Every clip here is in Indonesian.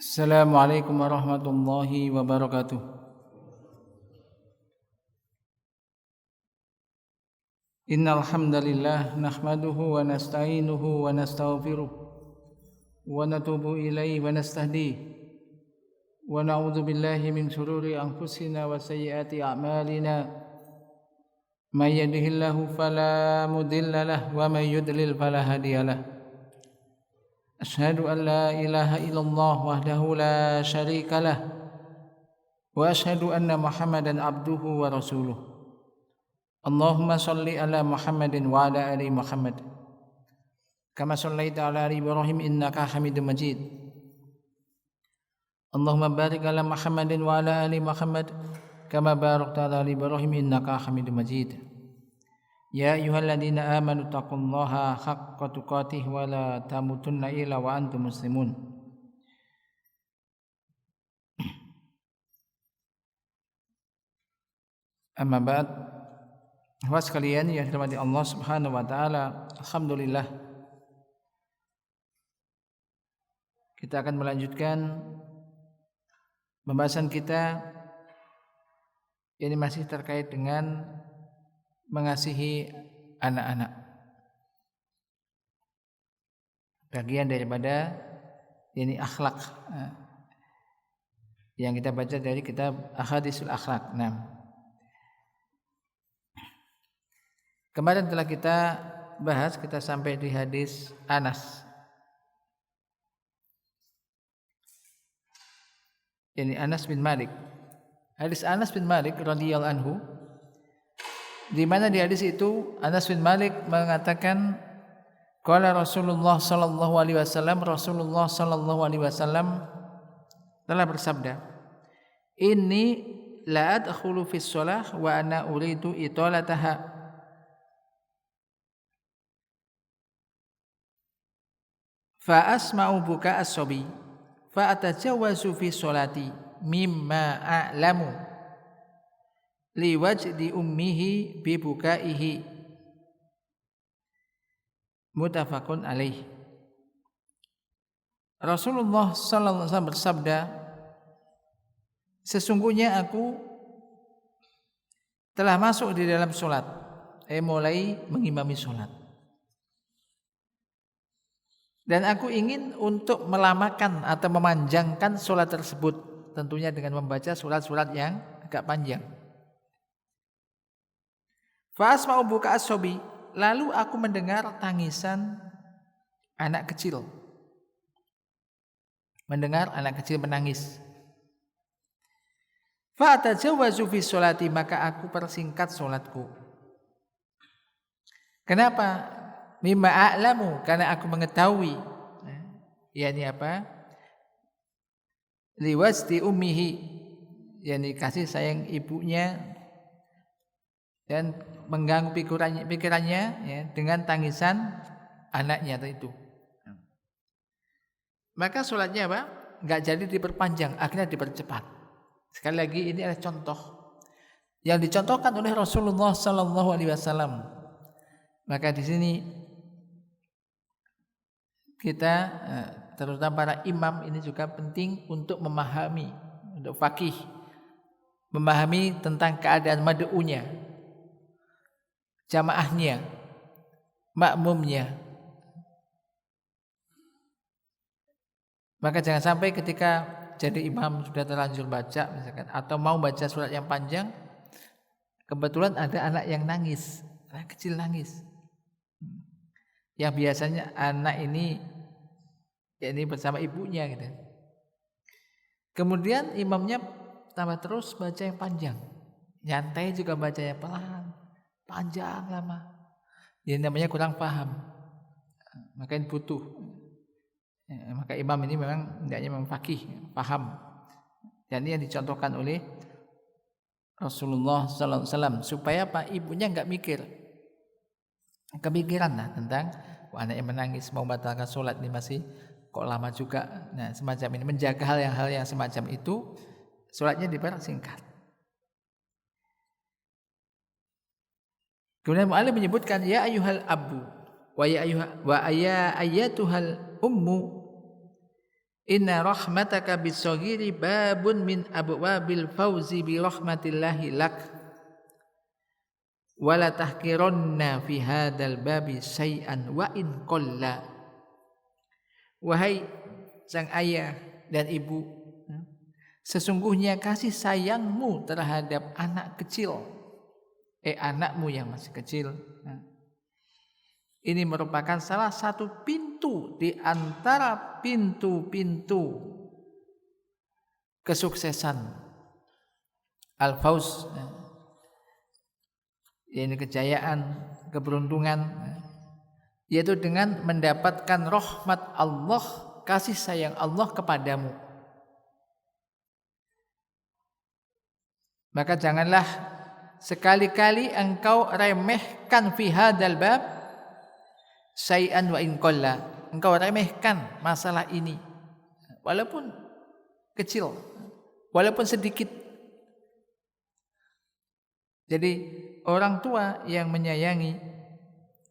Assalamualaikum warahmatullahi wabarakatuh. Innal hamdalillah nahmaduhu wa nasta'inuhu wa nastaghfiruh wa natubu ilaihi wa nastahdiih wa na'udzu billahi min shururi anfusina wa sayyiati a'malina may yahdihillahu fala mudilla lahu wa may yudlil fala hadiyalah. Asyhadu an la ilaha illallah wahdahu la syarika lah wa asyhadu anna Muhammadan abduhu wa rasuluh. Allahumma shalli ala Muhammadin wa ala ali Muhammad kama shallaita ala ali Ibrahim innaka Hamidum Majid. Allahumma barik ala Muhammadin wa ala ali Muhammad kama barakta ala ali Ibrahim innaka Hamidum Majid. Ya ayyuhalladzina amanu taqullaha haqqa tuqatih wa la tamutunna illa wa antum muslimun. Amma ba'd. Hadirin sekalian yang dirahmati Allah Subhanahu wa taala, alhamdulillah kita akan melanjutkan pembahasan kita ini masih terkait dengan mengasihi anak-anak. Bagian daripada ini akhlak yang kita baca dari kitab Ahadisul Akhlak. Kemarin telah kita bahas, kita sampai di hadis Anas. Ini Anas bin Malik. Hadis Anas bin Malik radhiyallahu anhu, di mana di hadis itu Anas bin Malik mengatakan qala Rasulullah sallallahu alaihi wasallam, Rasulullah sallallahu alaihi wasallam telah bersabda, "Inni la adkhulu fis shalah wa ana uridu italataha." Fa asma'u buka as-sabi fa atajawazu fi sholati mimma a'lamu liwajdi ummihi bi bukaihi. Muttafaqun alaih. Rasulullah sallallahu alaihi wasallam bersabda, sesungguhnya aku telah masuk di dalam salat, mulai mengimami salat. Dan aku ingin untuk melamakan atau memanjangkan salat tersebut, tentunya dengan membaca surat-surat yang agak panjang. Fa asma'u buka as-sabi, lalu aku mendengar tangisan anak kecil. Mendengar anak kecil menangis. Fa atajawazu fi sholati, maka aku persingkat salatku. Kenapa? Mimma a'lamu, karena aku mengetahui. Yani apa? Liwajdi ummihi, yani kasih sayang ibunya dan mengganggu pikirannya ya, dengan tangisan anaknya itu. Maka sholatnya apa? Enggak jadi diperpanjang, akhirnya dipercepat. Sekali lagi ini adalah contoh yang dicontohkan oleh Rasulullah sallallahu alaihi wasallam. Maka di sini kita terutama para imam ini juga penting untuk memahami, untuk faqih, memahami tentang keadaan mad'unya, jamaahnya, makmumnya. Maka jangan sampai ketika jadi imam sudah terlanjur baca misalkan, atau mau baca surat yang panjang, kebetulan ada anak yang nangis, anak kecil nangis. Yang biasanya anak ini bersama ibunya gitu. Kemudian imamnya tambah terus baca yang panjang, nyantai juga baca yang pelan, panjang lama. Jadi namanya kurang paham. Maka ini butuh. Maka imam ini memang hendaknya memang faqih, paham. Dan ini yang dicontohkan oleh Rasulullah sallallahu alaihi wasallam supaya ibunya enggak kepikiran tentang anak yang menangis mau batalkan sholat ini masih kok lama juga. Nah, semacam ini menjaga hal yang semacam itu, sholatnya dipersingkat. Kemudian mu'allim menyebutkan ya ayyuhal abu wa ya ayyatuhal ummu Inna rahmataka bis-saghiri babun min abwabil fauzi bi rahmatillahi lak. Wala tahkiranna fi hadzal babi syai'an wa in qalla. Wahai sang ayah dan ibu, sesungguhnya kasih sayangmu terhadap anak kecil, anakmu yang masih kecil, ini merupakan salah satu pintu di antara pintu-pintu kesuksesan al-fauz, ini kejayaan, keberuntungan, yaitu dengan mendapatkan rahmat Allah, kasih sayang Allah kepadamu. Maka janganlah sekali-kali engkau remehkan fi hadzal bab syai'an wa in qalla. Engkau remehkan masalah ini walaupun kecil, walaupun sedikit. Jadi orang tua yang menyayangi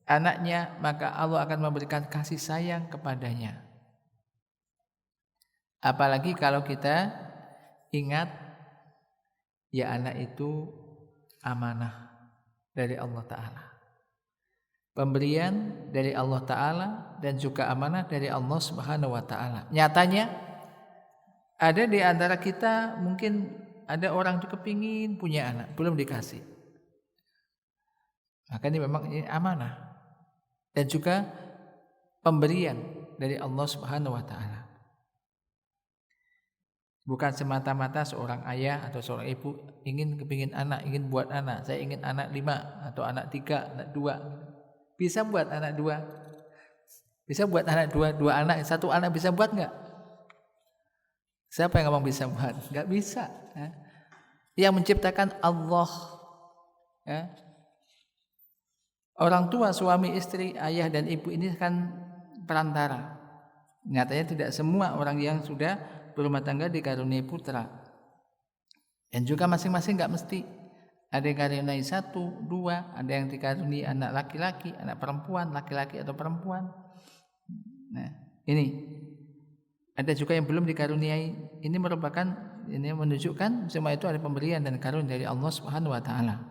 anaknya, maka Allah akan memberikan kasih sayang kepadanya. Apalagi kalau kita ingat, ya anak itu amanah dari Allah Ta'ala, pemberian dari Allah Ta'ala, dan juga amanah dari Allah Subhanahu wa Ta'ala. Nyatanya ada di antara kita, mungkin ada orang itu kepingin punya anak, belum dikasih. Maka ini memang ini amanah dan juga pemberian dari Allah Subhanahu wa Ta'ala. Bukan semata-mata seorang ayah atau seorang ibu kepingin anak, ingin buat anak. Saya ingin anak 5 atau anak 3, anak 2. Bisa buat anak 2. Bisa buat anak 2 anak, 1 anak bisa buat enggak? Siapa yang ngomong bisa buat? Enggak bisa. Yang menciptakan Allah. Orang tua, suami, istri, ayah dan ibu ini kan perantara. Nyatanya tidak semua orang yang sudah berumah tangga dikaruniai putra. Dan juga masing-masing enggak mesti. Ada yang dikaruniai 1, 2, ada yang dikaruniai anak laki-laki, anak perempuan, laki-laki atau perempuan. Nah, ini. Ada juga yang belum dikaruniai. Ini menunjukkan semua itu ada pemberian dan karunia dari Allah Subhanahu wa Ta'ala.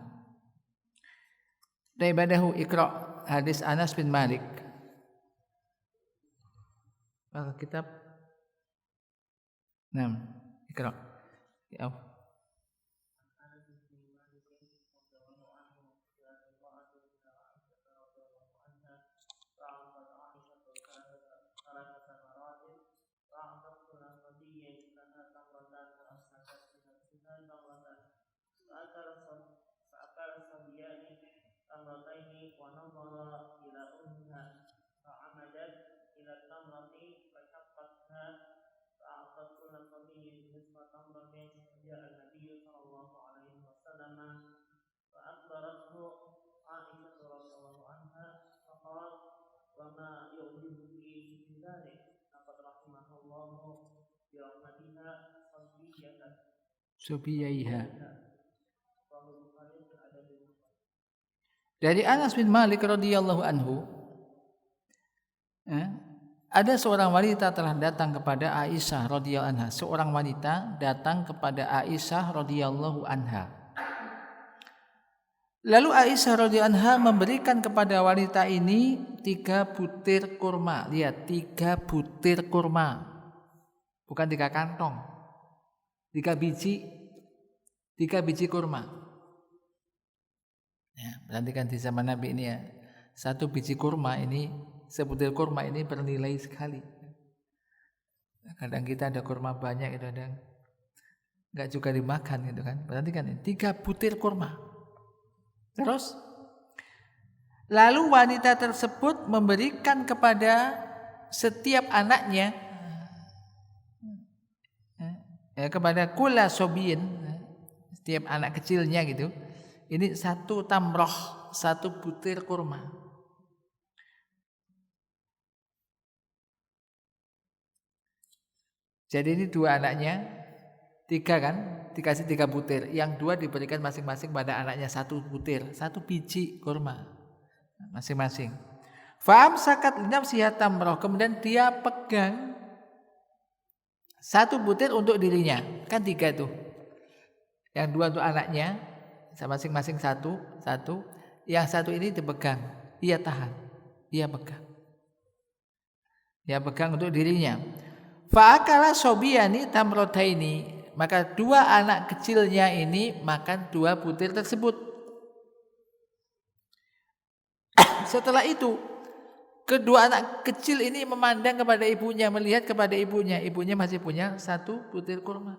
Ibadahu Iqra, hadis Anas bin Malik. Kitab 6, Iqra. Ya. tamrataini wa nadhara ila ummiha fa'amadat ila tamrati fashaqqatha fa'atat kulla sabiyyin nisfa tamratin ja'a an-nabiy sallallahu alaihi wasallam fa'akhbarathu Aisyah radhiyallahu anha faqalat wa ma yu'jibuki min dhalik laqad rahimahullahu bi rahmatiha Subiyaiha. Dari Anas bin Malik radhiyallahu anhu, ada seorang wanita telah datang kepada Aisyah radhiyallahu anha. Seorang wanita datang kepada Aisyah radhiyallahu anha. Lalu Aisyah radhiyallahu anha memberikan kepada wanita ini 3 butir kurma. Lihat, 3 butir kurma. Bukan 3 kantong. 3 biji kurma. Ya, perhatikan di zaman Nabi ini ya. 1 biji kurma ini, sebutir kurma ini bernilai sekali. Kadang kita ada kurma banyak, kadang enggak juga dimakan gitu kan. Perhatikan ini 3 butir kurma. Terus lalu wanita tersebut memberikan kepada setiap anaknya, kepada kula sobiyin, setiap anak kecilnya gitu, ini 1 tamroh, 1 butir kurma. Jadi ini 2 anaknya, 3 kan, dikasih 3 butir. Yang 2 diberikan masing-masing pada anaknya 1 butir, 1 biji kurma masing-masing. Fa'am sakat linafsiha tamroh, kemudian dia pegang 1 butir untuk dirinya. Kan 3 tuh. Yang 2 untuk anaknya, masing-masing 1. Yang 1 ini dipegang. Ia tahan. Ia pegang. Ia pegang untuk dirinya. Fa'akala sobiyani tamrodaini. Maka 2 anak kecilnya ini makan 2 butir tersebut. Setelah itu, kedua anak kecil ini memandang kepada ibunya, melihat kepada ibunya. Ibunya masih punya 1 butir kurma.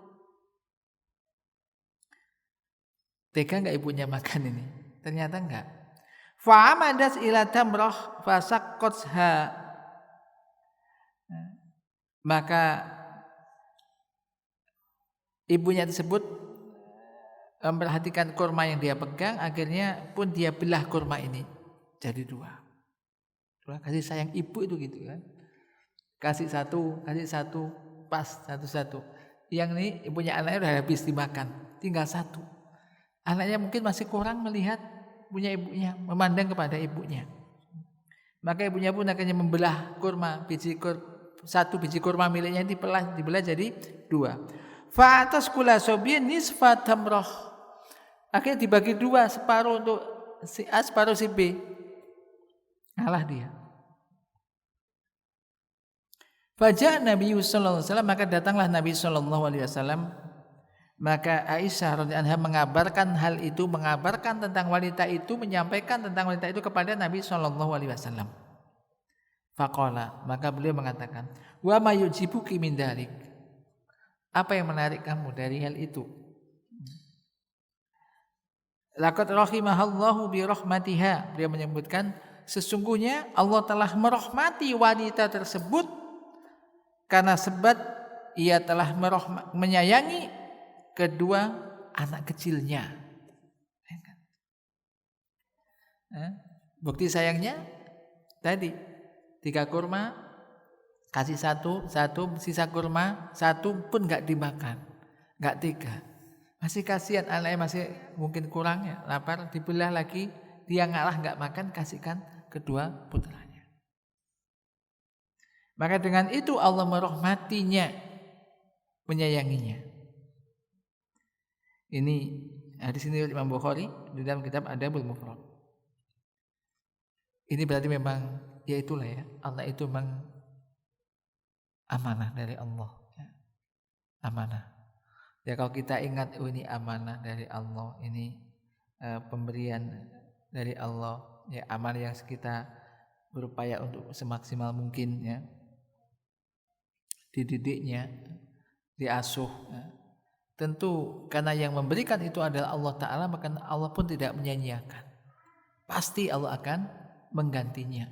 Tega enggak ibunya makan ini? Ternyata enggak. Fa'amadas ila tamrah fasaqqatha. Maka ibunya tersebut memperhatikan kurma yang dia pegang, akhirnya pun dia belah kurma ini jadi 2. Kasih sayang ibu itu gitu kan. Kasih satu, pas satu. Yang ini ibunya anaknya udah habis dimakan, tinggal 1. Anaknya mungkin masih kurang melihat punya ibunya, memandang kepada ibunya. Maka ibunya pun akhirnya membelah kurma, 1 biji kurma miliknya dibelah jadi 2. Fa'atas kula sobiyin nisfa tamrah. Akhirnya dibagi 2, separuh untuk si A, separuh si B. Ngalah dia. Faja Nabi sallallahu alaihi wasallam, maka datanglah Nabi sallallahu alaihi wasallam. Maka Aisyah radhiyallahu anha mengabarkan hal itu, mengabarkan tentang wanita itu, menyampaikan tentang wanita itu kepada Nabi sallallahu alaihi wasallam. Faqala, maka beliau mengatakan, "Wa ma yujibuki min dzalik?" Apa yang menarik kamu dari hal itu? Laqad rahimahallahu bi rahmatiha. Beliau menyebutkan sesungguhnya Allah telah merahmati wanita tersebut karena sebab ia telah menyayangi kedua anak kecilnya. Bukti sayangnya tadi 3 kurma, kasih 1, sisa kurma 1 pun enggak dimakan, enggak tega. Masih kasihan anaknya, masih mungkin kurang ya, lapar, dibelah lagi, dia ngalah enggak makan, kasihkan kedua putranya. Maka dengan itu Allah merahmatinya, menyayanginya. Ini hadis ini Imam Bukhari di dalam kitab Adabul Mufrad. Ini berarti memang ya itulah ya, Allah itu memang amanah dari Allah. Amanah. Ya kalau kita ingat, oh ini amanah dari Allah, ini pemberian dari Allah, ya amanah yang kita berupaya untuk semaksimal mungkin ya, dididiknya, diasuh. Ya. Tentu karena yang memberikan itu adalah Allah Ta'ala, maka Allah pun tidak menyia-nyiakan. Pasti Allah akan menggantinya.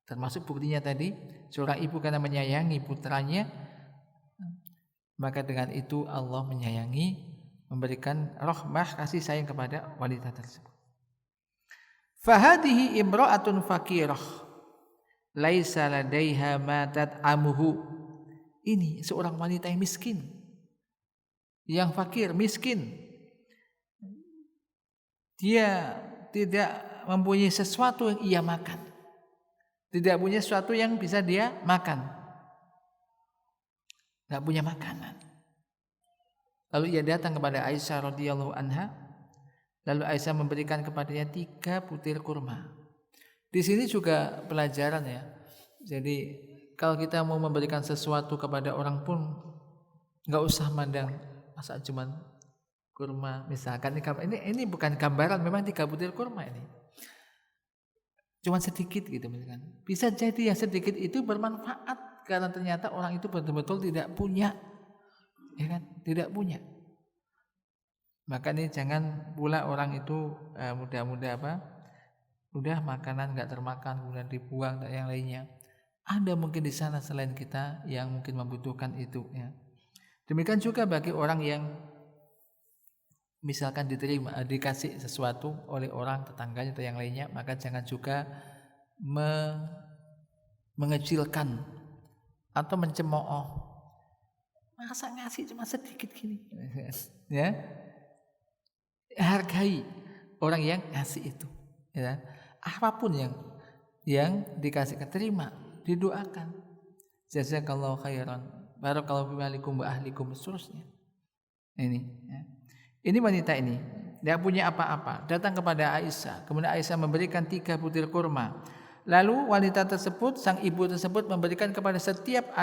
Termasuk buktinya tadi, seorang ibu karena menyayangi putranya, maka dengan itu Allah menyayangi, memberikan rahmah, kasih sayang kepada wanita tersebut. Fahadihi imra'atun fakirah laisa ladaiha matat amuhu. Ini seorang wanita yang miskin, yang fakir, miskin. Dia tidak mempunyai sesuatu yang ia makan, tidak punya sesuatu yang bisa dia makan, enggak punya makanan. Lalu ia datang kepada Aisyah radhiyallahu anha. Lalu Aisyah memberikan kepadanya 3 butir kurma. Di sini juga pelajaran ya. Jadi kalau kita mau memberikan sesuatu kepada orang pun enggak usah mandang masa cuman kurma. Misalkan ini bukan gambaran, memang 3 butir kurma ini. Cuma sedikit gitu misalkan. Bisa jadi yang sedikit itu bermanfaat karena ternyata orang itu betul-betul tidak punya. Ya kan? Tidak punya. Maka ini jangan pula orang itu mudah-mudah udah makanan enggak termakan kemudian dibuang dan yang lainnya. Ada mungkin di sana selain kita yang mungkin membutuhkan itu ya. Demikian juga bagi orang yang misalkan dikasih sesuatu oleh orang tetangganya atau yang lainnya, maka jangan juga mengecilkan atau mencemooh. Masa ngasih cuma sedikit gini, ya? Hargai orang yang ngasih itu, ya. Apapun yang dikasih, terima, didoakan. Jazakallahu khairan. Barakallahu fikum wa ahlikum seterusnya. Ini ya. Ini wanita ini tidak punya apa-apa, datang kepada Aisyah. Kemudian Aisyah memberikan 3 butir kurma. Lalu wanita tersebut, sang ibu tersebut memberikan kepada setiap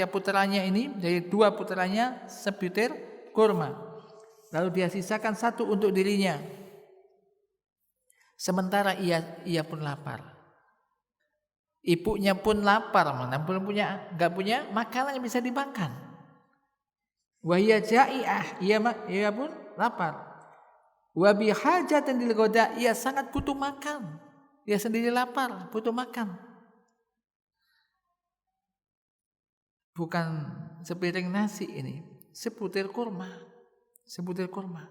putranya ini, dari 2 putranya sebutir kurma. Lalu dia sisakan 1 untuk dirinya. Sementara ia pun lapar. Ibunya pun lapar, enggak punya makanan yang bisa dimakan. Wa hiya ja'iah, ia pun lapar. Wa bi hajatin lil ghada, ia sangat butuh makan. Dia sendiri lapar, butuh makan. Bukan sepiring nasi ini, sebutir kurma. Sebutir kurma.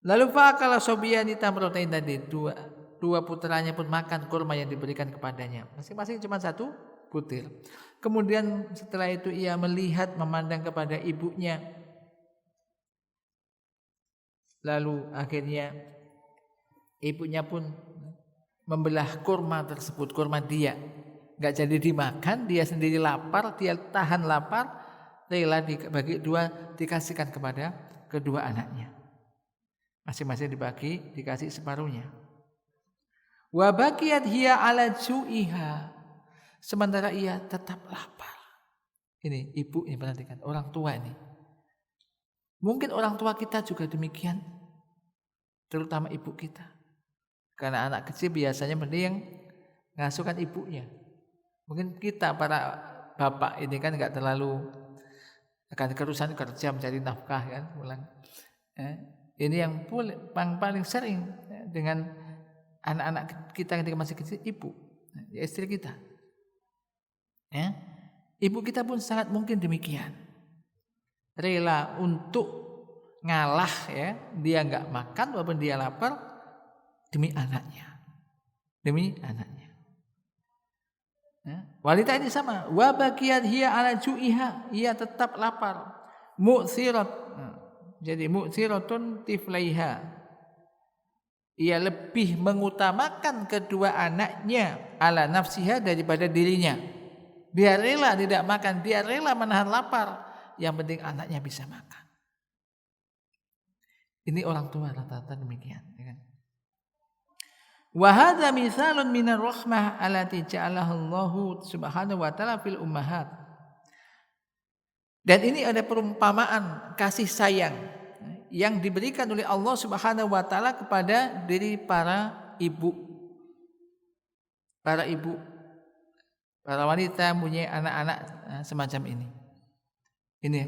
Lalu fa'akala sobiyani tamrotain tadi, dua putranya pun makan kurma yang diberikan kepadanya. Masing-masing cuma 1 butir. Kemudian setelah itu ia melihat, memandang kepada ibunya. Lalu akhirnya ibunya pun membelah kurma tersebut, kurma dia. Enggak jadi dimakan, dia sendiri lapar, dia tahan lapar, rela dibagi 2 dikasihkan kepada kedua anaknya. Masing-masing dikasih separuhnya. Wa baqiyat hiya ala ju'iha. Sementara ia tetap lapar. Ini ibu ini, perhatikan, orang tua ini. Mungkin orang tua kita juga demikian, terutama ibu kita. Karena anak kecil biasanya mending ngasuhkan ibunya. Mungkin kita para bapak ini kan enggak terlalu akan kerusan kerja mencari nafkah kan, pulang. Ini yang paling sering dengan anak-anak kita ketika masih kecil, ibu, istri kita. Ibu kita pun sangat mungkin demikian. Rela untuk ngalah ya, dia enggak makan walaupun dia lapar demi anaknya. Demi anaknya. Wanita ini sama, wa baqiyat hiya ala ju'iha, ia tetap lapar. Mu'tsirat. Jadi mu'tsiratun tiflaiha. Ia lebih mengutamakan kedua anaknya ala nafsiha daripada dirinya. Dia rela tidak makan, dia rela menahan lapar, yang penting anaknya bisa makan. Ini orang tua rata-rata demikian, ya kan? Wa hadza mithalun minar rahmah allati ja'alaha Allahu subhanahu wa ta'ala fil ummahat. Dan ini ada perumpamaan kasih sayang yang diberikan oleh Allah Subhanahu wa taala kepada diri para ibu. Para ibu, para wanita punya anak-anak semacam ini. Ini.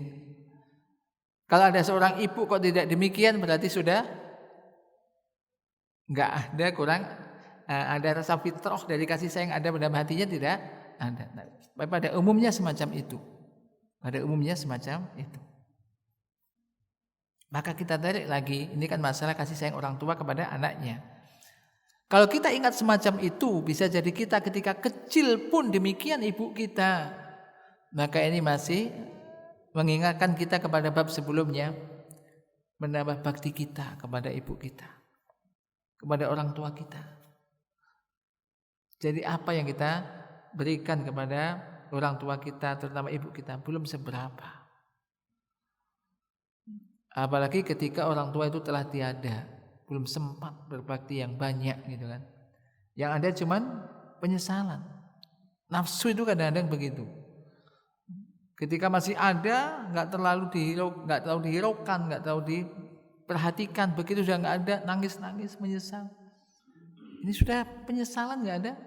Kalau ada seorang ibu kok tidak demikian, berarti sudah enggak ada, kurang ada rasa fitrah dari kasih sayang ada dalam hatinya, tidak ada. Pada umumnya semacam itu. Pada umumnya semacam itu. Maka kita tarik lagi, ini kan masalah kasih sayang orang tua kepada anaknya. Kalau kita ingat semacam itu, bisa jadi kita ketika kecil pun demikian ibu kita. Maka ini masih mengingatkan kita kepada bab sebelumnya, menambah bakti kita kepada ibu kita, kepada orang tua kita. Jadi apa yang kita berikan kepada orang tua kita, terutama ibu kita, belum seberapa. Apalagi ketika orang tua itu telah tiada, belum sempat berbakti yang banyak gitu kan. Yang ada cuman penyesalan. Nafsu itu kadang-kadang begitu. Ketika masih ada, enggak terlalu dihiraukan, enggak terlalu diperhatikan. Begitu sudah enggak ada, nangis-nangis, menyesal. Ini sudah penyesalan, enggak ada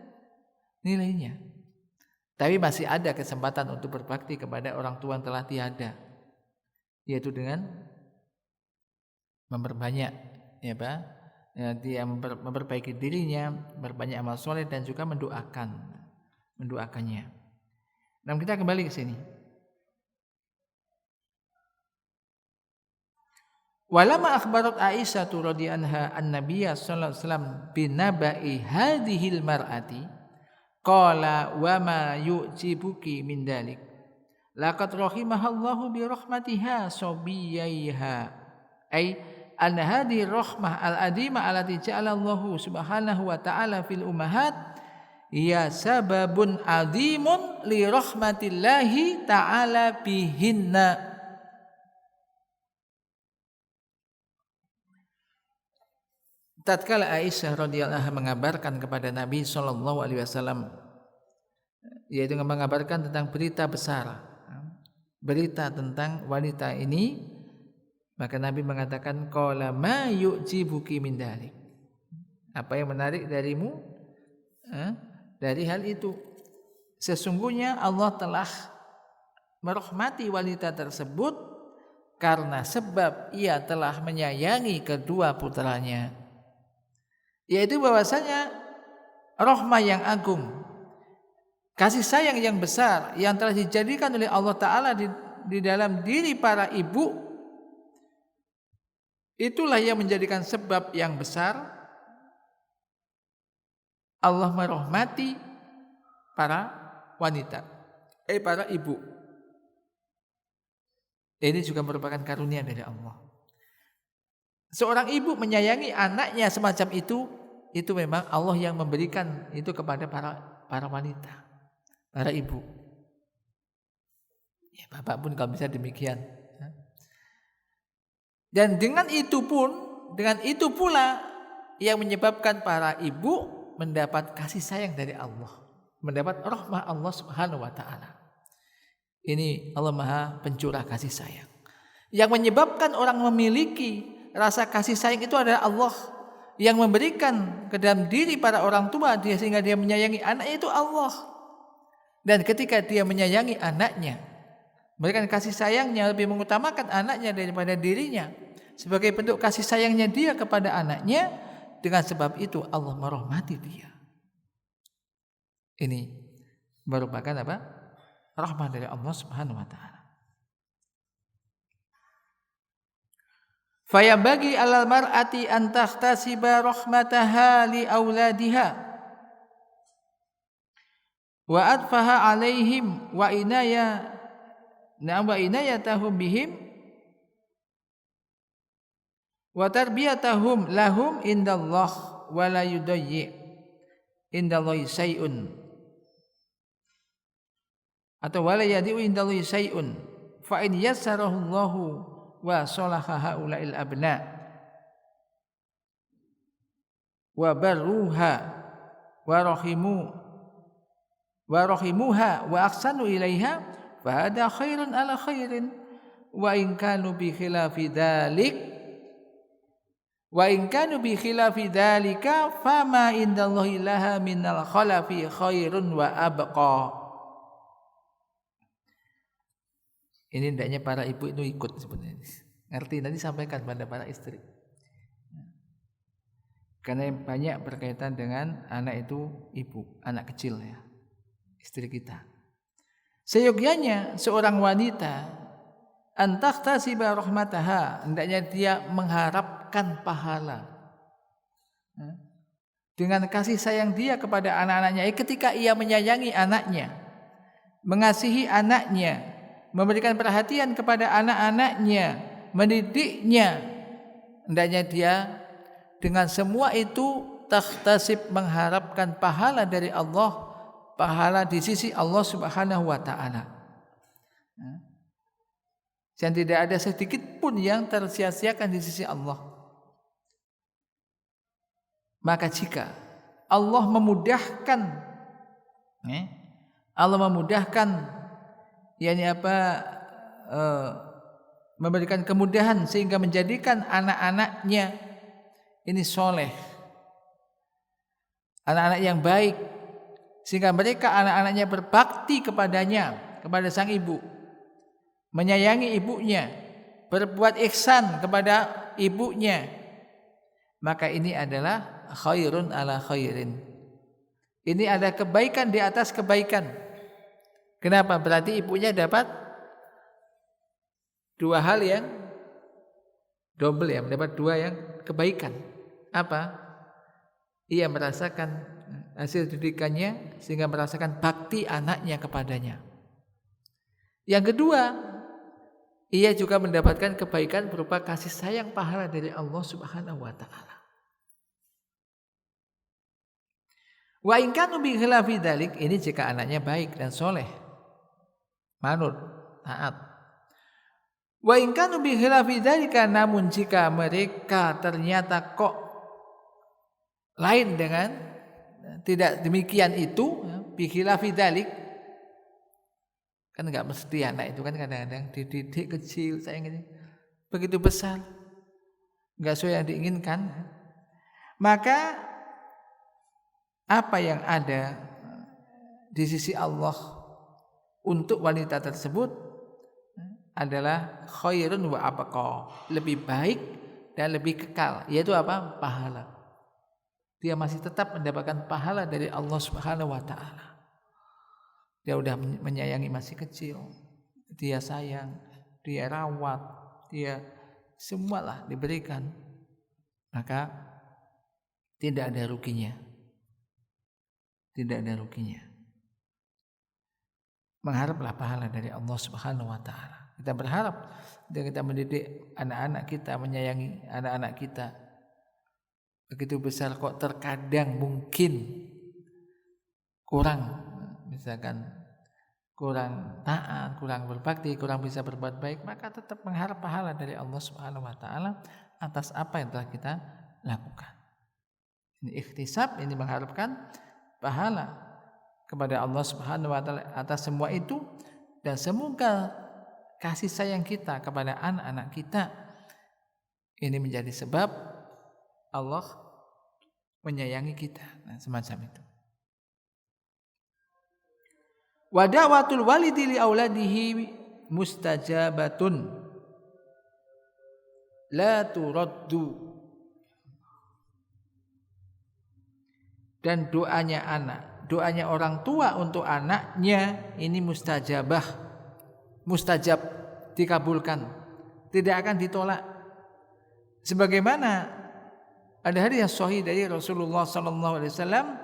nilainya. Tapi masih ada kesempatan untuk berbakti kepada orang tua yang telah tiada, yaitu dengan memperbanyak, ya Pak, dia memperbaiki dirinya, berbanyak amal soleh dan juga mendoakannya. Dan kita kembali ke sini. Walama akhbarat Aisyah radhiyallahu anha an-nabiy sallallahu alaihi wasallam binabai hadhil mar'ati qala wa ma yu'jibuki min dalik laqad rahimahallahu bi rahmatiha sabiyaiha ay an hadhihi rahmah al-adima allati ja'ala Allah subhanahu wa ta'ala fil ummahat ya sababun azimun li rahmatillahi ta'ala bihinna. Tatkala Aisyah radhiyallahu anha mengabarkan kepada Nabi sallallahu alaihi wasallam, yaitu mengabarkan tentang berita besar, berita tentang wanita ini, maka Nabi mengatakan qala ma yu'jibuki min dzalik. Apa yang menarik darimu dari hal itu? Sesungguhnya Allah telah merahmati wanita tersebut karena sebab ia telah menyayangi kedua putranya, yaitu bahwasanya rahmah yang agung, kasih sayang yang besar yang telah dijadikan oleh Allah Ta'ala di dalam diri para ibu, itulah yang menjadikan sebab yang besar Allah merahmati para wanita, para ibu. Ini juga merupakan karunia dari Allah. Seorang ibu menyayangi anaknya semacam itu memang Allah yang memberikan itu kepada para wanita, para ibu. Ya, bapak pun kalau bisa demikian. Dan dengan itu pula yang menyebabkan para ibu mendapat kasih sayang dari Allah, mendapat rahmah Allah Subhanahu wa taala. Ini Allah Maha Pencurah kasih sayang. Yang menyebabkan orang memiliki rasa kasih sayang itu adalah Allah yang memberikan ke dalam diri para orang tua dia sehingga dia menyayangi anaknya, itu Allah. Dan ketika dia menyayangi anaknya, memberikan kasih sayangnya, lebih mengutamakan anaknya daripada dirinya, sebagai bentuk kasih sayangnya dia kepada anaknya, dengan sebab itu Allah merahmati dia. Ini merupakan apa? Rahmat dari Allah Subhanahu wa taala. Fayambagi 'alal mar'ati an tahtasiba rahmataha li auladiha wa adfaha 'alaihim wa inayatahum bihim wa tarbiyatahum lahum indallah wa la yudayyi indallahi syai'un, atau wa la yadi'u indallahi syai'un fa in yassarahu Allahu wa salaha haula'il abna wa barruha wa rahimuha wa ahsanu ilaiha fa hada khairun ala khairin wa in kanu bi khilafi dzalik wa in kanu bi khilafi dzalika fama indallahi laha minal khalafi khairun wa abqa. Ini hendaknya para ibu itu ikut sebenarnya. Ngerti, nanti sampaikan pada para istri. Karena yang banyak berkaitan dengan anak itu ibu, anak kecil ya, istri kita. Seyogyanya seorang wanita antahtasiba rahmataha, hendaknya dia mengharapkan pahala dengan kasih sayang dia kepada anak-anaknya. Ketika ia menyayangi anaknya, mengasihi anaknya, memberikan perhatian kepada anak-anaknya, mendidiknya, hendaknya dia dengan semua itu tahtasib, mengharapkan pahala dari Allah, pahala di sisi Allah Subhanahu wa taala. Dan tidak ada sedikit pun yang tersia-siakan di sisi Allah. Maka jika Allah memudahkan, memberikan kemudahan sehingga menjadikan anak-anaknya ini soleh, anak-anak yang baik, sehingga mereka anak-anaknya berbakti kepadanya, kepada sang ibu, menyayangi ibunya, berbuat ihsan kepada ibunya, maka ini adalah khairun ala khairin. Ini ada kebaikan di atas kebaikan. Kenapa? Berarti ibunya dapat dua hal yang double ya, mendapat dua yang kebaikan. Apa? Ia merasakan hasil didikannya sehingga merasakan bakti anaknya kepadanya. Yang kedua, ia juga mendapatkan kebaikan berupa kasih sayang pahala dari Allah Subhanahu wa taala. Wa in kanu bi khilafi dzalik, ini jika anaknya baik dan soleh, manut, taat. Wa in kanu bi khilafi dzalika, namun jika mereka ternyata kok lain dengan tidak demikian itu, bi khilafi dzalik, kan enggak mesti anak itu kan kadang-kadang dididik kecil sayang ini begitu besar enggak sesuai yang diinginkan, maka apa yang ada di sisi Allah untuk wanita tersebut adalah khairun wa abqa, lebih baik dan lebih kekal, yaitu apa? Pahala. Dia masih tetap mendapatkan pahala dari Allah Subhanahu wa taala. Dia udah menyayangi masih kecil, dia sayang, dia rawat, dia semualah diberikan, maka tidak ada ruginya. Tidak ada ruginya. Mengharaplah pahala dari Allah Subhanahu wa taala. Kita berharap dan kita mendidik anak-anak kita, menyayangi anak-anak kita. Begitu besar kok terkadang mungkin kurang, misalkan kurang taat, kurang berbakti, kurang bisa berbuat baik, maka tetap mengharap pahala dari Allah Subhanahu wa taala atas apa yang telah kita lakukan. Ini ikhtisab, ini mengharapkan pahala kepada Allah Subhanahu wa taala atas semua itu, dan semoga kasih sayang kita kepada anak-anak kita ini menjadi sebab Allah menyayangi kita. Nah, semacam itu. Wa da'watul walidi li auladihi mustajabatun la turaddu. Dan doanya anak, doanya orang tua untuk anaknya ini mustajabah, mustajab, dikabulkan, tidak akan ditolak. Sebagaimana ada hadis yang sahih dari Rasulullah sallallahu alaihi wasallam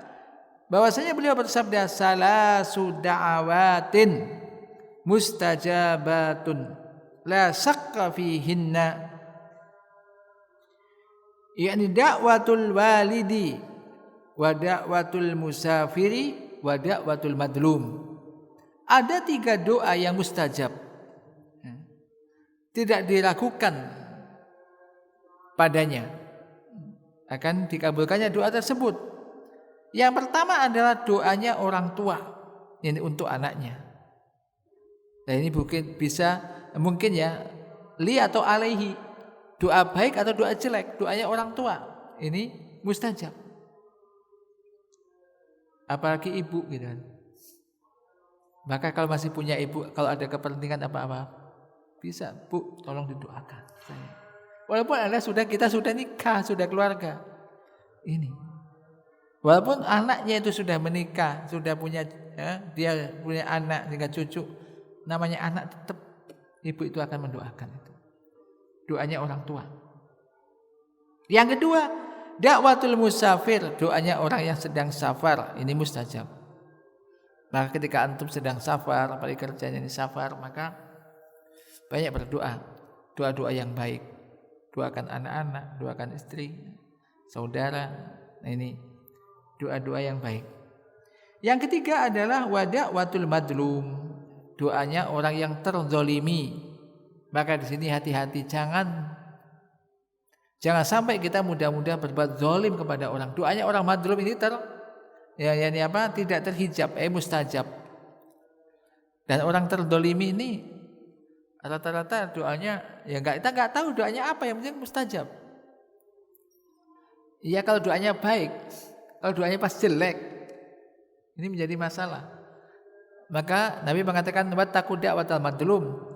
bahwasanya beliau bersabda, salasu da'awatin mustajabatun la syakka fihinna, yakni da'watul walidi wa da'watul musafiri wa da'watul madlum. Ada 3 doa yang mustajab, tidak diragukan padanya akan dikabulkannya doa tersebut. Yang pertama adalah doanya orang tua ini untuk anaknya. Nah ini mungkin ya li atau alaihi, doa baik atau doa jelek, doanya orang tua ini mustajab. Apalagi ibu gitu kan. Maka kalau masih punya ibu, kalau ada kepentingan apa-apa, bisa, Bu, tolong didoakan saya. Walaupun kita sudah nikah, sudah keluarga. Ini. Walaupun anaknya itu sudah menikah, sudah punya dia punya anak hingga cucu, namanya anak tetap ibu itu akan mendoakan itu. Doanya orang tua. Yang kedua, da'watul musafir, doanya orang yang sedang safar, ini mustajab. Maka ketika antum sedang safar, apalagi kerjanya ini safar, maka banyak berdoa, doa-doa yang baik. Doakan anak-anak, doakan istri, saudara. Nah ini doa-doa yang baik. Yang ketiga adalah da'watul madlum, doanya orang yang terzalimi. Maka di sini hati-hati, jangan sampai kita mudah-mudah berbuat zalim kepada orang. Doanya orang madlum ini tidak terhijab, mustajab. Dan orang terzalimi ini rata-rata doanya kita enggak tahu doanya apa, yang penting mustajab. Iya kalau doanya baik, kalau doanya pas jelek ini menjadi masalah. Maka Nabi mengatakan wattaqu da'watal madlum,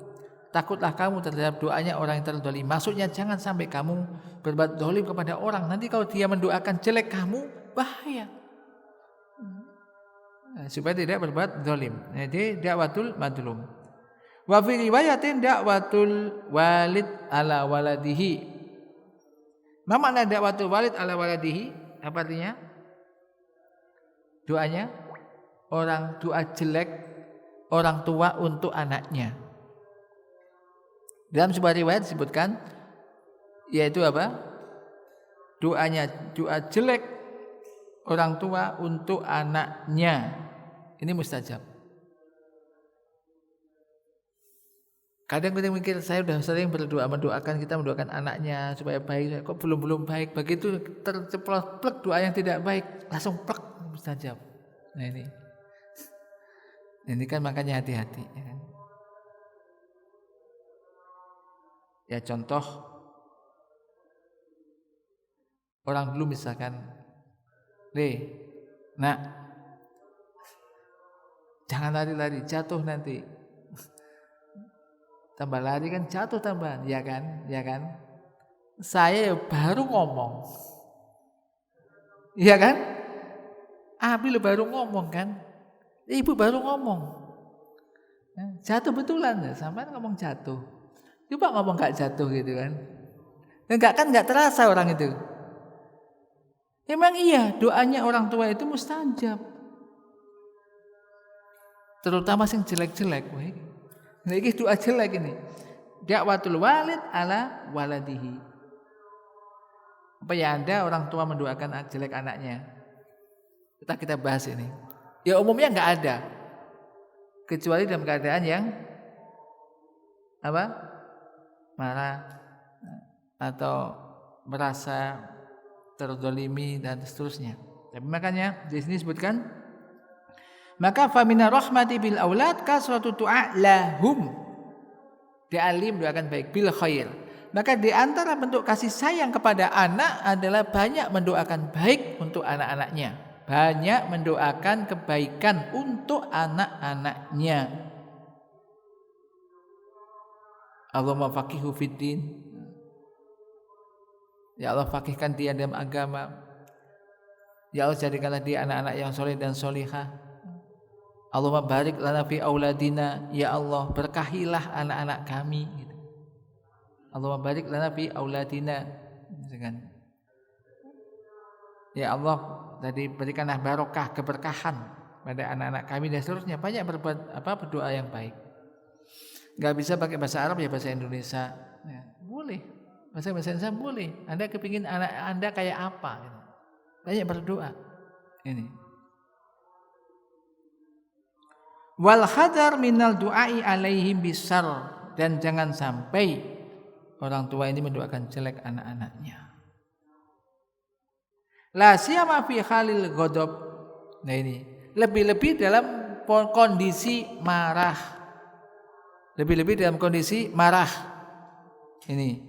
takutlah kamu terhadap doanya orang yang terzalim. Maksudnya jangan sampai kamu berbuat zalim kepada orang. Nanti kalau dia mendoakan jelek kamu, bahaya. Supaya tidak berbuat zalim. Jadi da'watul madlum. Wa fi riwayatin da'watul walid ala waladihi. Apa makna da'watul walid ala waladihi? Apa artinya? Doanya doa jelek orang tua untuk anaknya. Dalam sebuah riwayat disebutkan yaitu apa? Doa jelek orang tua untuk anaknya. Ini mustajab. Kadang kita mikir, saya sudah sering mendoakan kita mendoakan anaknya supaya baik, kok belum baik. Begitu terceplos plek doa yang tidak baik, langsung plek mustajab. Nah ini kan makanya hati-hati. Ya kan? Ya contoh, orang dulu misalkan, nak, jangan lari-lari, jatuh nanti. Tambah lari kan jatuh tambahan, ya kan? Saya baru ngomong, ya kan? Abi baru ngomong kan, ibu baru ngomong, jatuh betulan ya, sampai ngomong jatuh, coba ngomong gak jatuh gitu kan? Enggak terasa orang itu. Emang iya doanya orang tua itu mustajab, terutama yang jelek-jelek. Nah, ini doa jelek ini. Da'watul walid ala waladihi. Apa ya ada orang tua mendoakan jelek anaknya? Kita bahas ini. Ya umumnya enggak ada. Kecuali dalam keadaan yang apa? Marah atau merasa terzalimi dan seterusnya. Tapi makanya di sini disebutkan maka famina rahmati bil aulad kasratu du'a lahum. Dialim doakan baik bil khair. Maka di antara bentuk kasih sayang kepada anak adalah banyak mendoakan baik untuk anak-anaknya. Banyak mendoakan kebaikan untuk anak-anaknya. Allahumma faqihu fiddin. Ya Allah fakihkan dia dalam agama. Ya Allah jadikanlah dia anak-anak yang soleh dan solihah. Allahumma barik lana fi auladina, ya Allah berkahilah anak-anak kami gitu. Allahumma barik lana fi auladina, ya Allah tadi berikanlah barokah keberkahan pada anak-anak kami dan seterusnya. Banyak berdoa yang baik. Gak bisa pakai bahasa Arab ya bahasa Indonesia ya, boleh bahasa Indonesia boleh. Anda kepingin anak Anda kayak apa gitu. Banyak berdoa ini. Wal hadar minal du'ai alaihim bisar, dan jangan sampai orang tua ini mendoakan jelek anak-anaknya. La siyama fi khalil ghadab. Nah ini, lebih-lebih dalam kondisi marah. Lebih-lebih dalam kondisi marah. Ini.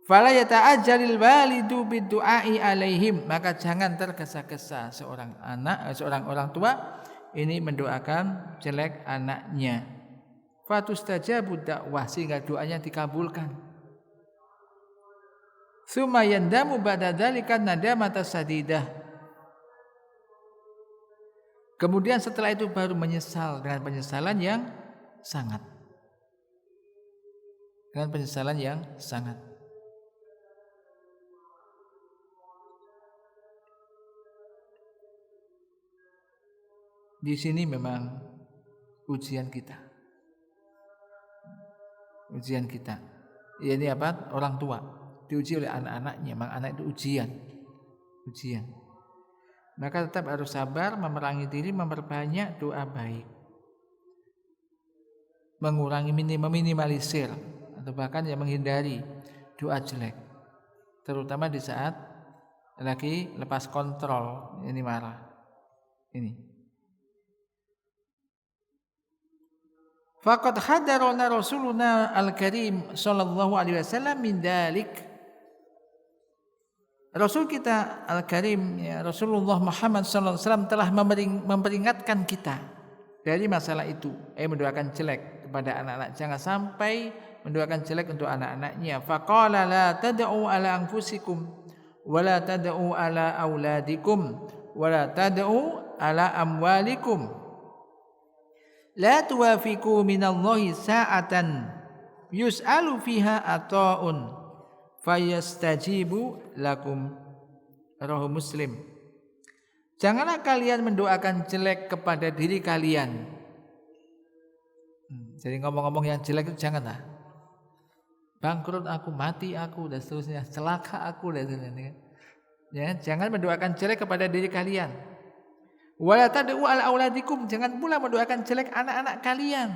Fala yata'ajjalil walidu bid-du'ai alaihim, maka jangan tergesa-gesa seorang orang tua ini mendoakan jelek anaknya. Fatustajabu dakwah, sehingga doanya dikabulkan. Tsumma yandamu ba'da dzalika nadamata sadidah. Kemudian setelah itu baru menyesal dengan penyesalan yang sangat. Dengan penyesalan yang sangat. Di sini memang ujian kita. Ujian kita. Ini apa? Orang tua diuji oleh anak-anaknya. Memang anak itu ujian. Maka tetap harus sabar, memerangi diri, memperbanyak doa baik. Mengurangi, meminimalisir atau bahkan yang menghindari doa jelek. Terutama di saat lagi lepas kontrol, ini marah. Ini. Faqad hadarana Rasuluna Al-Karim sallallahu alaihi wasallam min dalik. Rasul kita Al-Karim ya Rasulullah Muhammad sallallahu alaihi wasallam telah memperingatkan kita dari masalah itu, mendoakan jelek kepada anak-anak. Jangan sampai mendoakan jelek untuk anak-anaknya. Faqala la tad'u ala anfusikum wa la tad'u ala auladikum wa la tad'u ala amwalikum. La tuwafiqu minallahi sa'atan yus'alu fiha ata'un fayastajibu lakum. Rawahu Muslim. Janganlah kalian mendoakan jelek kepada diri kalian. Jadi ngomong-ngomong yang jelek itu janganlah. Bangkrut aku, mati aku dan seterusnya, celaka aku dan seterusnya. Ya, jangan mendoakan jelek kepada diri kalian. Wala tad'u ala auladikum, jangan pula mendoakan jelek anak-anak kalian.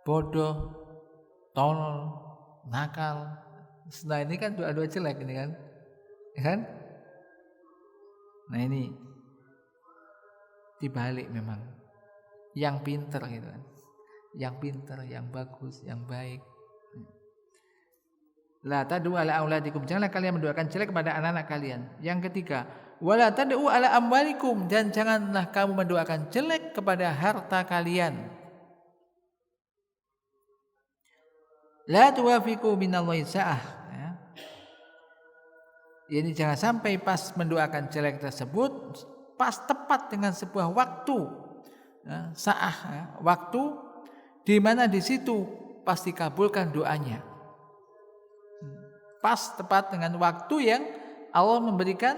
Bodoh, tolol, nakal. Nah ini kan doa-doa jelek ini kan. Ya kan? Nah ini dibalik memang. Yang pinter gitu kan. Yang pinter, yang bagus, yang baik. La tad'u ala auladikum, janganlah kalian mendoakan jelek kepada anak-anak kalian. Yang ketiga, wala tad'u ala amwalikum, dan janganlah kamu mendoakan jelek kepada harta kalian. La tuwafiqu minallahi sa'ah. Ya. Ini jangan sampai pas mendoakan jelek tersebut pas tepat dengan sebuah waktu, ya, sa'ah, ya, waktu di mana di situ pasti kabulkan doanya. Pas tepat dengan waktu yang Allah memberikan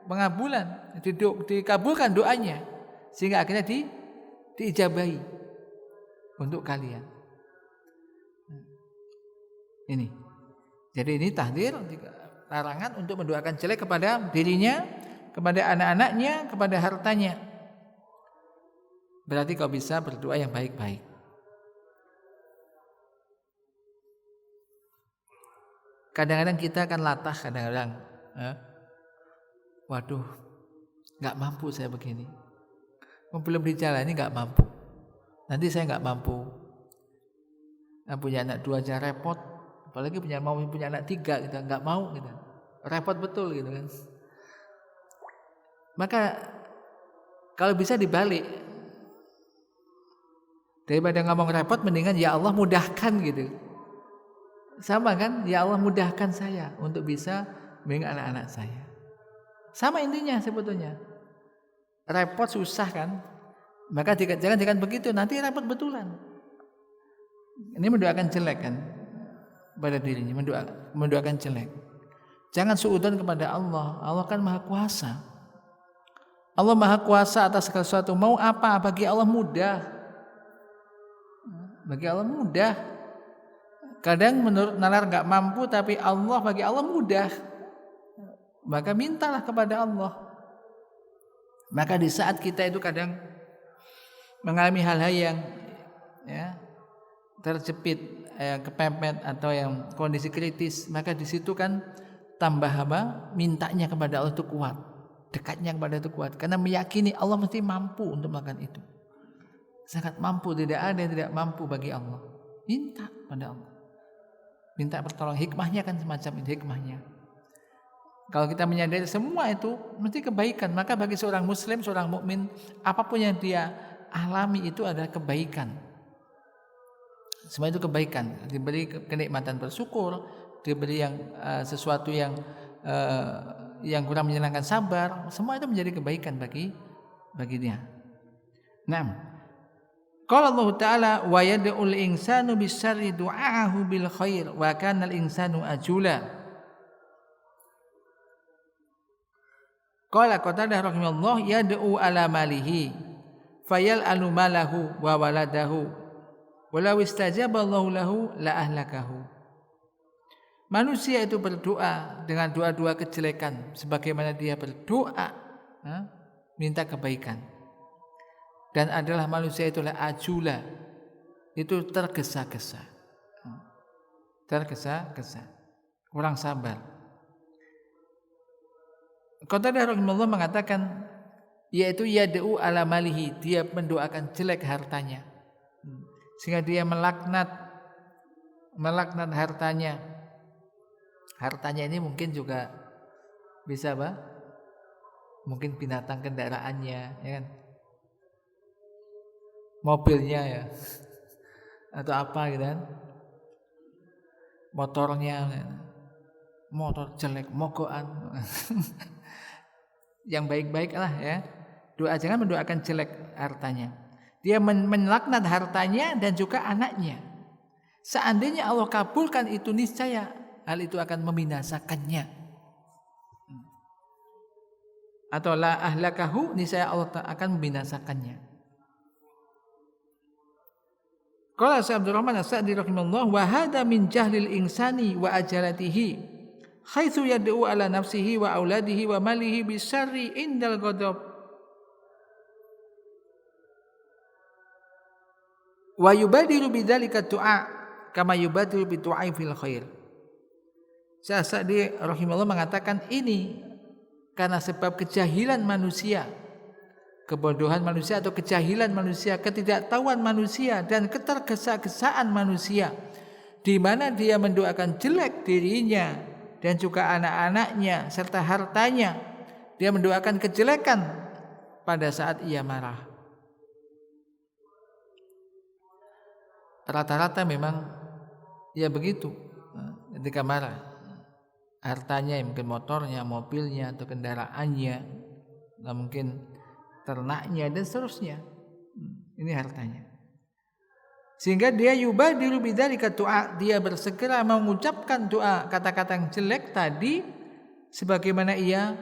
pengabulan, dikabulkan doanya, sehingga akhirnya diijabahi untuk kalian. Ini, jadi ini tahdir, larangan untuk mendoakan jelek kepada dirinya, kepada anak-anaknya, kepada hartanya. Berarti kau bisa berdoa yang baik-baik. Kadang-kadang kita akan latah, kadang-kadang, waduh, nggak mampu saya begini, belum dijalani nggak mampu, nanti saya nggak mampu. Punya anak 2 aja repot, apalagi punya anak 3 gitu, nggak mau gitu, repot betul gitu kan. Maka kalau bisa dibalik, daripada ngomong repot, mendingan ya Allah mudahkan gitu. Sama kan, ya Allah mudahkan saya untuk bisa mendidik anak-anak saya. Sama intinya sebetulnya. Repot susah kan, maka jangan begitu, nanti repot betulan. Ini mendoakan jelek kan pada dirinya, mendoakan jelek. Jangan suudzon kepada Allah. Allah kan maha kuasa. Allah maha kuasa atas segala sesuatu. Mau apa, bagi Allah mudah. Bagi Allah mudah. Kadang menurut nalar nggak mampu, tapi Allah, bagi Allah mudah. Maka mintalah kepada Allah. Maka di saat kita itu kadang mengalami hal-hal yang terjepit, kepepet atau yang kondisi kritis, maka di situ kan tambah mintanya kepada Allah itu kuat, dekatnya kepada itu kuat, karena meyakini Allah mesti mampu untuk melakukan itu. Sangat mampu, tidak ada yang tidak mampu bagi Allah. Minta pada Allah. Minta pertolongan, hikmahnya kan semacam itu hikmahnya. Kalau kita menyadari semua itu mesti kebaikan, maka bagi seorang muslim, seorang mukmin, apapun yang dia alami itu adalah kebaikan. Semua itu kebaikan, diberi kenikmatan bersyukur, diberi yang sesuatu yang kurang menyenangkan sabar, semua itu menjadi kebaikan bagi dia. Nah, qala Allah Ta'ala wa yad'ul insanu bisyarri du'aahu bil khair wa kana al insanu ajula. Qala Qatadah rahimahullah yad'u ala malihi fayal'anu malahu wa waladahu walau istajaba Allahu lahu la ahlakahu. Manusia itu berdoa dengan doa-doa kejelekan sebagaimana dia berdoa minta kebaikan. Dan adalah manusia itulah ajula, itu tergesa-gesa, kurang sabar. Qatadah rahimahullah mengatakan, yaitu yad'u ala malihi, dia mendoakan jelek hartanya, sehingga dia melaknat hartanya. Hartanya ini mungkin juga bisa mungkin binatang kendaraannya, ya kan? Mobilnya ya, atau apa gitu kan, motornya, motor jelek, mogokan, yang baik-baik lah ya. Doa, jangan mendoakan jelek hartanya. Dia melaknat hartanya dan juga anaknya. Seandainya Allah kabulkan itu, niscaya hal itu akan membinasakannya. Atau la ahlakahu, niscaya Allah akan membinasakannya. Qala Syekh Abdurrahman As-Sa'di rahimahullah wa hadza min jahlil insani wa ajalatihi haitsu yad'u ala nafsihi wa auladihi wa malihi bisyarri indal ghadab wa yubadiru bidzalika du'a kama yubadiru bi du'a fil khair. Syekh Sa'di rahimahullah mengatakan ini karena sebab kejahilan manusia, kebodohan manusia atau kejahilan manusia, ketidaktahuan manusia dan ketergesa-gesaan manusia, di mana dia mendoakan jelek dirinya dan juga anak-anaknya serta hartanya. Dia mendoakan kejelekan pada saat ia marah. Rata-rata memang ya begitu ketika marah. Hartanya, mungkin motornya, mobilnya atau kendaraannya, atau mungkin ternaknya dan seterusnya. Ini hartanya. Sehingga dia yubadiru bidzalika du'a, dia bersegera mengucapkan doa kata-kata yang jelek tadi sebagaimana ia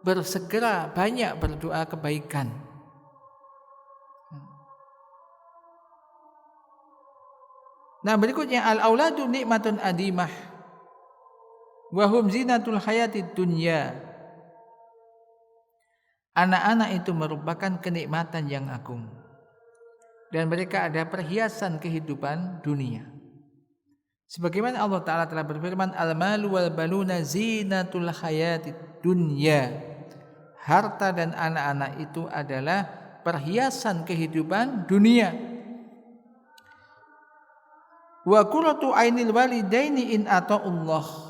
bersegera banyak berdoa kebaikan. Nah, berikutnya al-auladu nikmatun adimah wa hum zinatul hayatid dunya. Anak-anak itu merupakan kenikmatan yang agung dan mereka ada perhiasan kehidupan dunia. Sebagaimana Allah Ta'ala telah berfirman, al-malu wal baluna zinatul hayatid dunya. Harta dan anak-anak itu adalah perhiasan kehidupan dunia. Wa qurratu ainil walidaini in ata'ullah.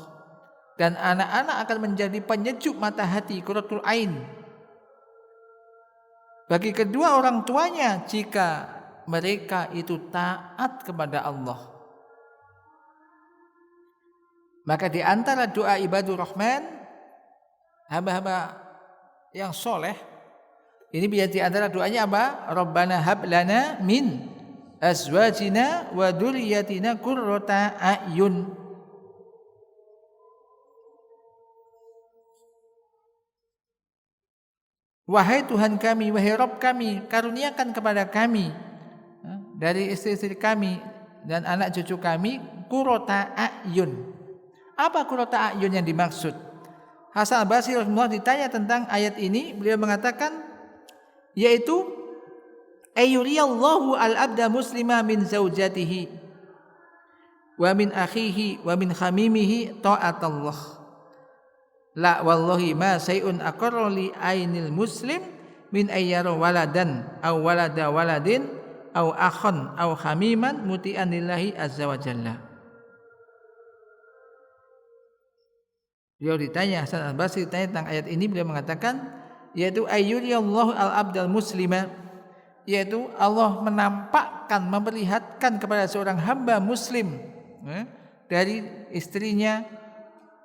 Dan anak-anak akan menjadi penyejuk mata hati, qurratul ain, bagi kedua orang tuanya jika mereka itu taat kepada Allah. Maka di antara doa ibadur rahman, hamba-hamba yang soleh, ini biasa di antara doanya apa? Rabbana hab lana min azwajina wa dzurriyyatina qurrata a'yun. Wahai Tuhan kami, wahai Rabb kami, karuniakan kepada kami dari istri-istri kami dan anak cucu kami qurrata a'yun. Apa qurrata a'yun yang dimaksud? Hasan al-Basri rahimahullah ditanya tentang ayat ini, beliau mengatakan yaitu ayyuriyallahu al-abda muslima min zaujatihi wa min akhihi wa min khamimihi ta'atallah. La wallahi ma sayun aqarra li ainil muslim min ayyara waladan aw walada waladin aw akhan aw hamiman muti'an lillahi azza wa jalla. Beliau ditanya, Hasan al-Basri ditanya tentang ayat ini, beliau mengatakan yaitu ayyuriyallahu al-abdal muslima, yaitu Allah menampakkan, memperlihatkan kepada seorang hamba muslim dari istrinya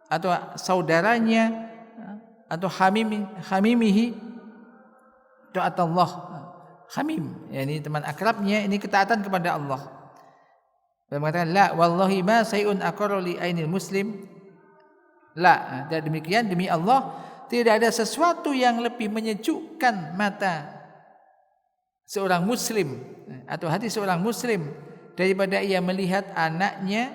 atau saudaranya atau hamimihi taat Allah. Hamim, yakni teman akrabnya, ini ketaatan kepada Allah. Dia mengatakan la wallahi ma sayun aqarra li ainil muslim. La, dan demikian demi Allah tidak ada sesuatu yang lebih menyejukkan mata seorang muslim atau hati seorang muslim daripada ia melihat anaknya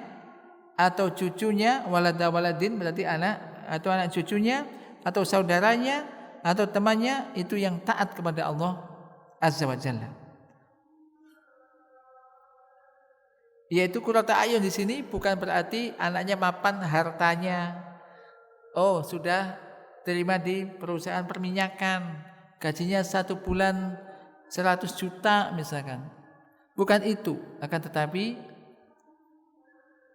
atau cucunya, walada waladin berarti anak atau anak cucunya atau saudaranya atau temannya itu yang taat kepada Allah azza wa jalla. Yaitu qurrata a'yun di sini bukan berarti anaknya mapan hartanya. Oh, sudah terima di perusahaan perminyakan, gajinya 1 bulan 100 juta misalkan. Bukan itu, akan tetapi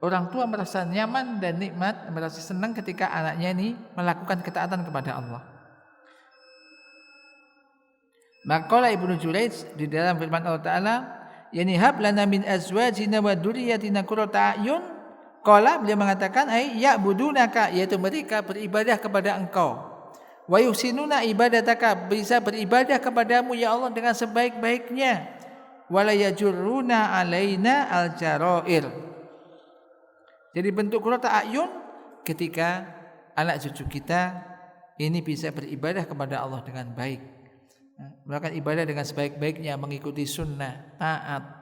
orang tua merasa nyaman dan nikmat, merasa senang ketika anaknya ini melakukan ketaatan kepada Allah. Maka Ibnu Jurayj di dalam firman Allah Ta'ala, yani hab lana min azwajina wa dzurriyyatina qurrata a'yun. Qala, beliau mengatakan ya'budunaka, yaitu mereka beribadah kepada engkau. Wa yuhsinuna ibadataka, bisa beribadah kepadamu ya Allah dengan sebaik-baiknya. Wala yajurruna alaina al-jara'ir. Jadi bentuk qurrata a'yun ketika anak cucu kita ini bisa beribadah kepada Allah dengan baik, melakukan ibadah dengan sebaik-baiknya, mengikuti sunnah, taat.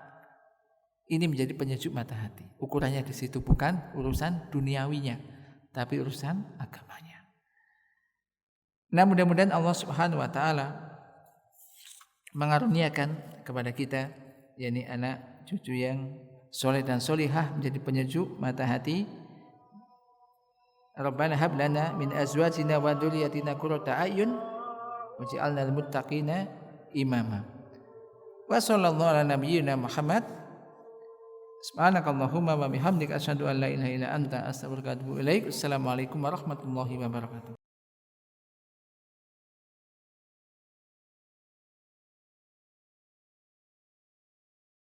Ini menjadi penyejuk mata hati. Ukurannya di situ bukan urusan duniawinya, tapi urusan agamanya. Nah, mudah-mudahan Allah Subhanahu wa taala mengaruniakan kepada kita yakni anak cucu yang soleh dan solihah, menjadi penyejuk mata hati. Rabbana hab lana min azwajina wa dzurriyyatina qurrata a'yun waj'alna lil muttaqina imama. Wa sallallahu ala nabiyyina Muhammad. Subhanakallahumma wa bihamdika asyhadu an la ilaha illa anta astaghfiruka wa atubu ilaik. Assalamualaikum warahmatullahi wabarakatuh.